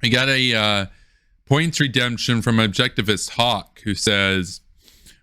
We got a points redemption from Objectivist Hawk, who says,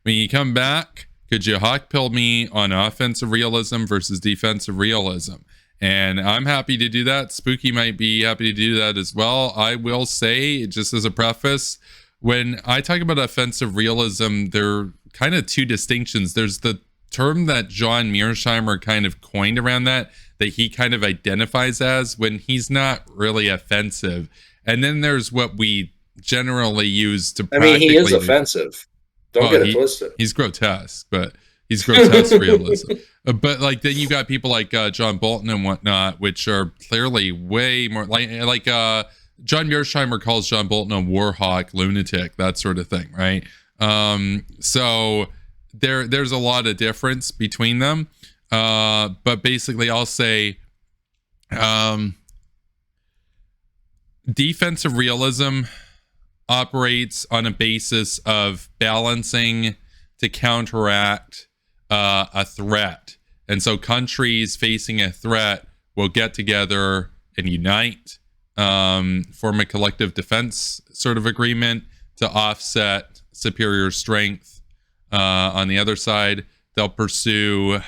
when you come back, could you hawk pill me on offensive realism versus defensive realism? And I'm happy to do that. Spooky might be happy to do that as well. I will say, just as a preface, when I talk about offensive realism, there are kind of two distinctions. There's the term that John Mearsheimer kind of coined around that he kind of identifies as when he's not really offensive. And then there's what we generally use to practically... he is offensive. Don't get it twisted. He's grotesque, but he's grotesque realism. But like then you got people like John Bolton and whatnot, which are clearly way more like John Mearsheimer calls John Bolton a war hawk, lunatic, that sort of thing, right? So there's a lot of difference between them. But basically I'll say defensive realism operates on a basis of balancing to counteract a threat. And so countries facing a threat will get together and unite, form a collective defense sort of agreement to offset superior strength. On the other side, they'll pursue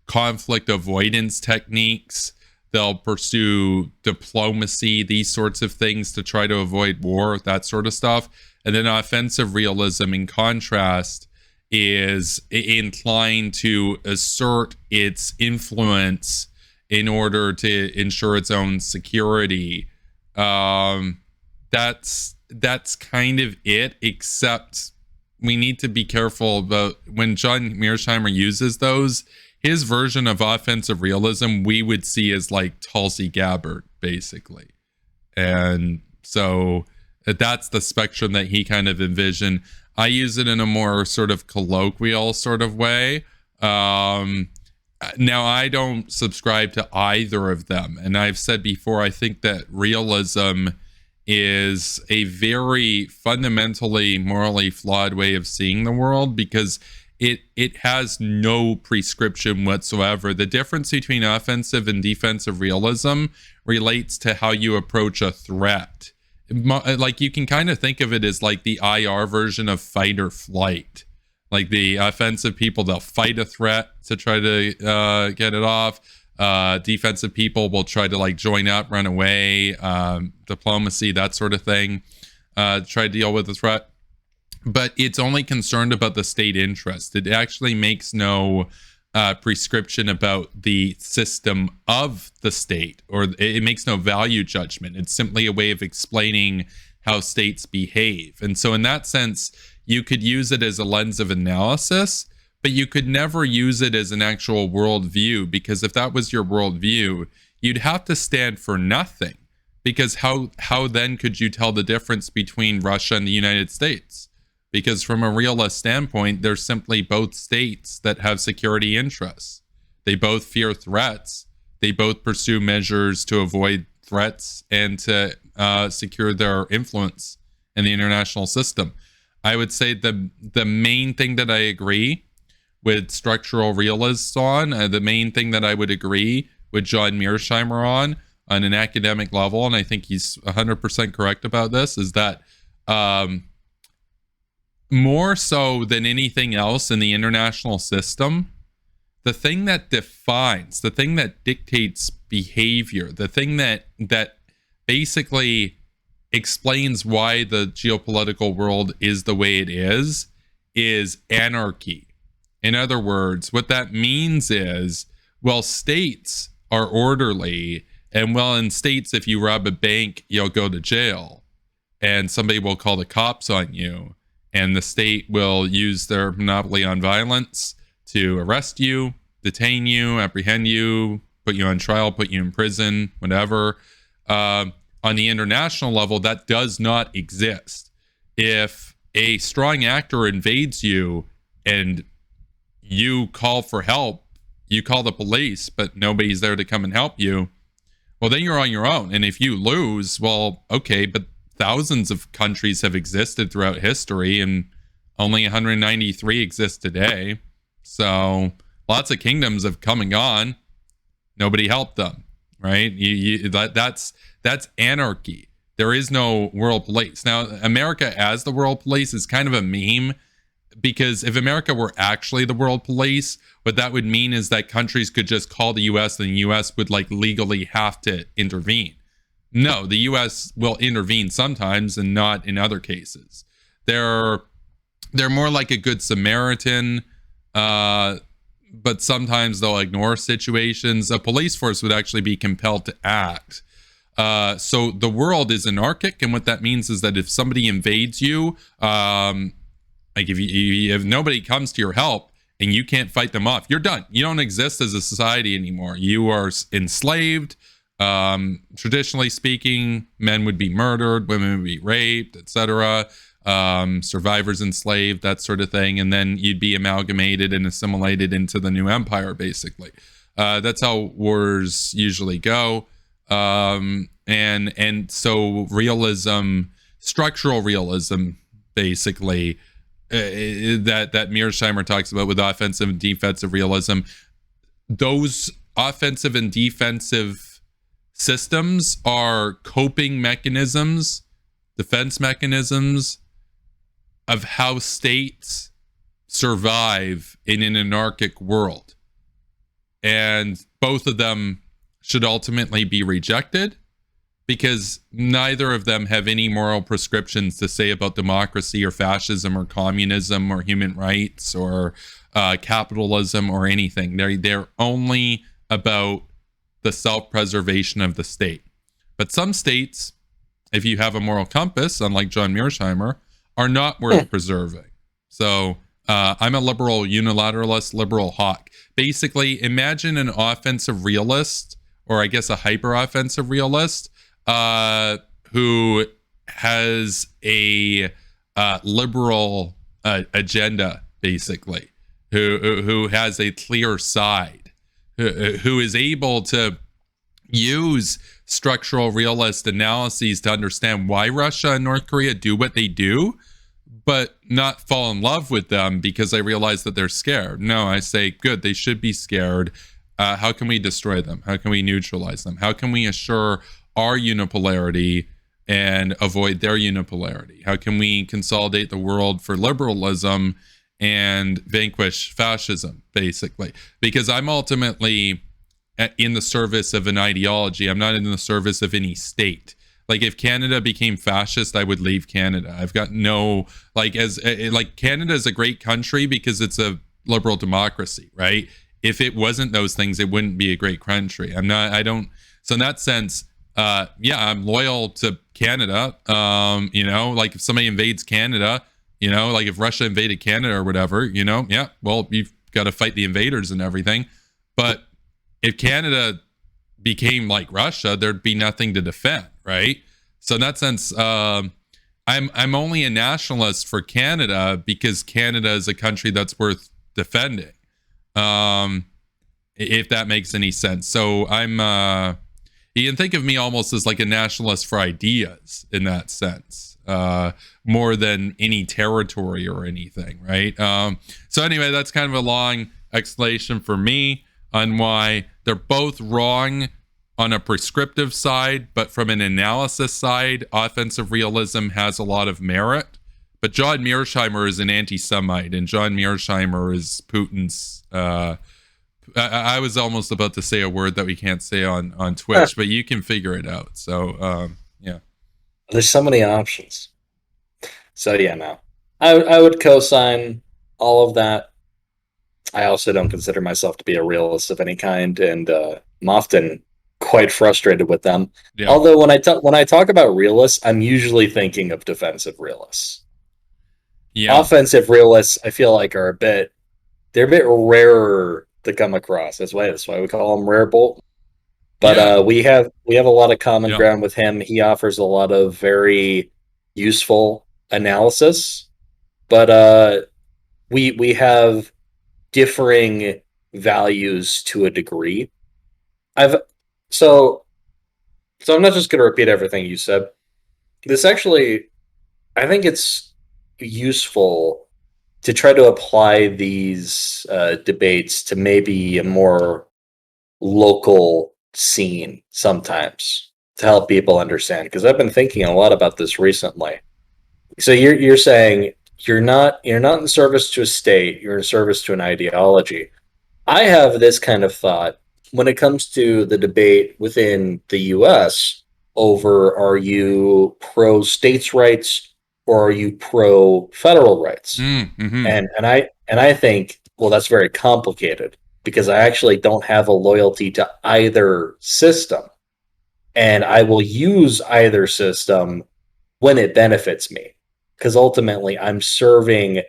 conflict avoidance techniques. They'll pursue diplomacy, these sorts of things to try to avoid war, that sort of stuff. And then offensive realism, in contrast, is inclined to assert its influence in order to ensure its own security. That's kind of it, except we need to be careful about when John Mearsheimer uses those. His version of offensive realism we would see as like Tulsi Gabbard, basically. And so that's the spectrum that he kind of envisioned. I use it in a more sort of colloquial sort of way. Now, I don't subscribe to either of them. And I've said before, I think that realism is a very fundamentally morally flawed way of seeing the world, because it has no prescription whatsoever. The difference between offensive and defensive realism relates to how you approach a threat. Like you can kind of think of it as like the IR version of fight or flight. Like the offensive people, they'll fight a threat to try to get it off. Defensive people will try to like join up, run away, diplomacy, that sort of thing, try to deal with the threat. But it's only concerned about the state interest. It actually makes no prescription about the system of the state, or it makes no value judgment. It's simply a way of explaining how states behave. And so in that sense, you could use it as a lens of analysis, but you could never use it as an actual worldview, because if that was your worldview, you'd have to stand for nothing. Because how then could you tell the difference between Russia and the United States? Because from a realist standpoint, they're simply both states that have security interests. They both fear threats. They both pursue measures to avoid threats and to secure their influence in the international system. I would say the main thing that I agree with structural realists on, the main thing that I would agree with John Mearsheimer on an academic level, and I think he's 100% correct about this, is that more so than anything else in the international system, the thing that defines, the thing that dictates behavior, the thing that basically explains why the geopolitical world is the way it is anarchy. In other words, what that means is, well, states are orderly, and well, in states, if you rob a bank, you'll go to jail, and somebody will call the cops on you, and the state will use their monopoly on violence to arrest you, detain you, apprehend you, put you on trial, put you in prison, whatever. On the international level, that does not exist. If a strong actor invades you and you call for help, you call the police, but nobody's there to come and help you, well, then you're on your own. And if you lose, well, okay, but thousands of countries have existed throughout history, and only 193 exist today. So lots of kingdoms have come and gone. Nobody helped them. right? That's anarchy. There is no world police. Now, America as the world police is kind of a meme, because if America were actually the world police, what that would mean is that countries could just call the US and the US would like legally have to intervene. No, the US will intervene sometimes and not in other cases. They're more like a good Samaritan, but sometimes they'll ignore situations. A police force would actually be compelled to act. So the world is anarchic, and what that means is that if somebody invades you, like if nobody comes to your help and you can't fight them off, you're done. You don't exist as a society anymore. You are enslaved. Traditionally speaking, men would be murdered, women would be raped, etc. Survivors enslaved, that sort of thing, and then you'd be amalgamated and assimilated into the new empire, basically. That's how wars usually go. And so realism, structural realism, basically, that Mearsheimer talks about with offensive and defensive realism, those offensive and defensive systems are coping mechanisms, defense mechanisms of how states survive in an anarchic world. And both of them should ultimately be rejected, because neither of them have any moral prescriptions to say about democracy or fascism or communism or human rights or capitalism or anything. They're only about the self-preservation of the state. But some states, if you have a moral compass, unlike John Mearsheimer, are not worth preserving. So I'm a liberal unilateralist, liberal hawk. Basically, imagine an offensive realist, or I guess a hyper-offensive realist, who has a liberal agenda, basically, who has a clear side, who is able to use structural realist analyses to understand why Russia and North Korea do what they do, but not fall in love with them because I realize that they're scared. No, I say, good, they should be scared. How can we destroy them? How can we neutralize them? How can we assure our unipolarity and avoid their unipolarity? How can we consolidate the world for liberalism and vanquish fascism, basically? Because I'm ultimately in the service of an ideology. I'm not in the service of any state. Like, if Canada became fascist, I would leave Canada. I've got no, like, Canada is a great country because it's a liberal democracy, right? If it wasn't those things, it wouldn't be a great country. So in that sense, I'm loyal to Canada. Like if somebody invades Canada, like if Russia invaded Canada or whatever, well, you've got to fight the invaders and everything. But if Canada became like Russia, there'd be nothing to defend, right? So in that sense, I'm only a nationalist for Canada because Canada is a country that's worth defending. If that makes any sense. So you can think of me almost as like a nationalist for ideas in that sense, more than any territory or anything, right? So anyway, that's kind of a long explanation for me on why they're both wrong on a prescriptive side, but from an analysis side, offensive realism has a lot of merit. But John Mearsheimer is an anti-Semite, and John Mearsheimer is Putin's. I was almost about to say a word that we can't say on Twitch, but you can figure it out. So, yeah. There's so many options. So, yeah, no. I would co-sign all of that. I also don't consider myself to be a realist of any kind, and I'm often quite frustrated with them. Yeah. Although when I talk about realists, I'm usually thinking of defensive realists. Yeah. Offensive realists, I feel like, are a bit rarer to come across. That's why we call them rare bolt. But we have a lot of common ground with him. He offers a lot of very useful analysis, but we have differing values to a degree. So I'm not just going to repeat everything you said. This actually, I think it's useful to try to apply these debates to maybe a more local scene sometimes to help people understand, because I've been thinking a lot about this recently. So you're saying you're not in service to a state, you're in service to an ideology. I have this kind of thought when it comes to the debate within the US over, are you pro states' rights or are you pro federal rights? Mm-hmm. And I think, well, that's very complicated because I actually don't have a loyalty to either system, and I will use either system when it benefits me, because ultimately I'm serving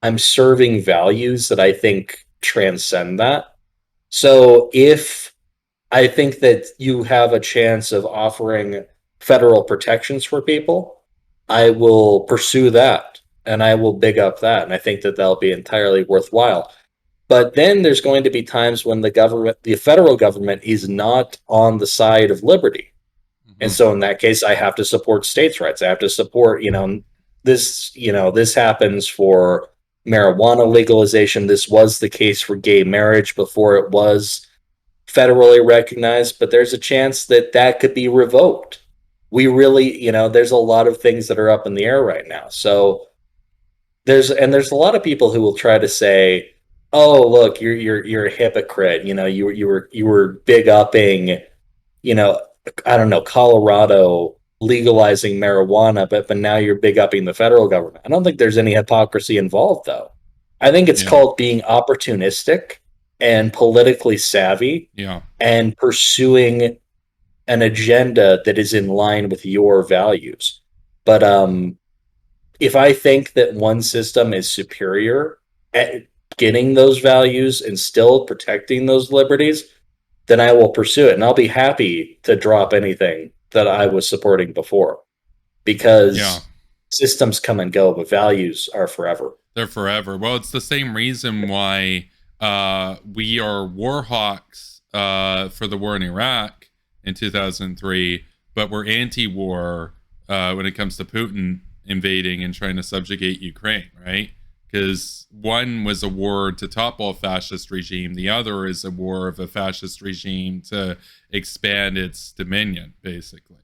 values that I think transcend that. So if I think that you have a chance of offering federal protections for people, I will pursue that and I will big up that. And I think that that'll be entirely worthwhile. But then there's going to be times when the federal government is not on the side of liberty. And so in that case, I have to support states' rights. I have to support, this happens for marijuana legalization. This was the case for gay marriage before it was federally recognized, but there's a chance that that could be revoked. We really, there's a lot of things that are up in the air right now. So there's a lot of people who will try to say, "Oh, look, you're a hypocrite. You were big upping, you know, I don't know, Colorado legalizing marijuana, but now you're big upping the federal government." I don't think there's any hypocrisy involved, though. I think it's called being opportunistic and politically savvy, and pursuing an agenda that is in line with your values. But if I think that one system is superior at getting those values and still protecting those liberties, then I will pursue it. And I'll be happy to drop anything that I was supporting before, because systems come and go, but values are forever. They're forever. Well, it's the same reason why we are war hawks for the war in Iraq in 2003, but we're anti-war when it comes to Putin invading and trying to subjugate Ukraine, right? Because one was a war to topple a fascist regime. The other is a war of a fascist regime to expand its dominion, basically.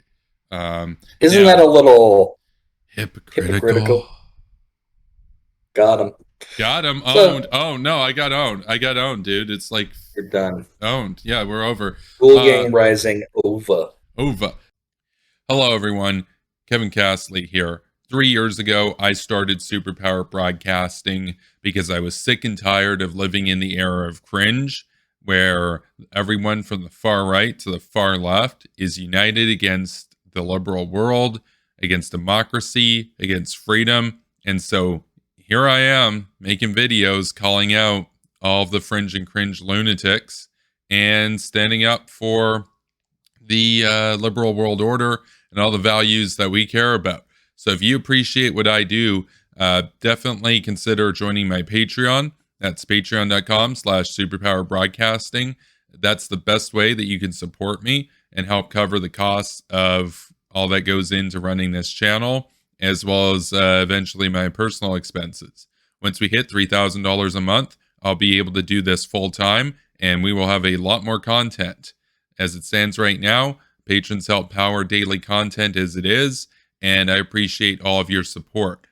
Isn't that a little hypocritical? Got him. Got him. Owned. Oh, no, I got owned, dude. It's like... You're done. Owned. Yeah, we're over. Cool Game Rising over. Hello, everyone. Kevin Castley here. 3 years ago, I started Superpower Broadcasting because I was sick and tired of living in the era of cringe, where everyone from the far right to the far left is united against the liberal world, against democracy, against freedom. And so here I am making videos calling out all of the fringe and cringe lunatics and standing up for the liberal world order and all the values that we care about. So if you appreciate what I do, definitely consider joining my Patreon. That's patreon.com/superpowerbroadcasting. That's the best way that you can support me and help cover the costs of all that goes into running this channel, as well as eventually my personal expenses. Once we hit $3,000 a month, I'll be able to do this full time, and we will have a lot more content. As it stands right now, patrons help power daily content as it is, and I appreciate all of your support.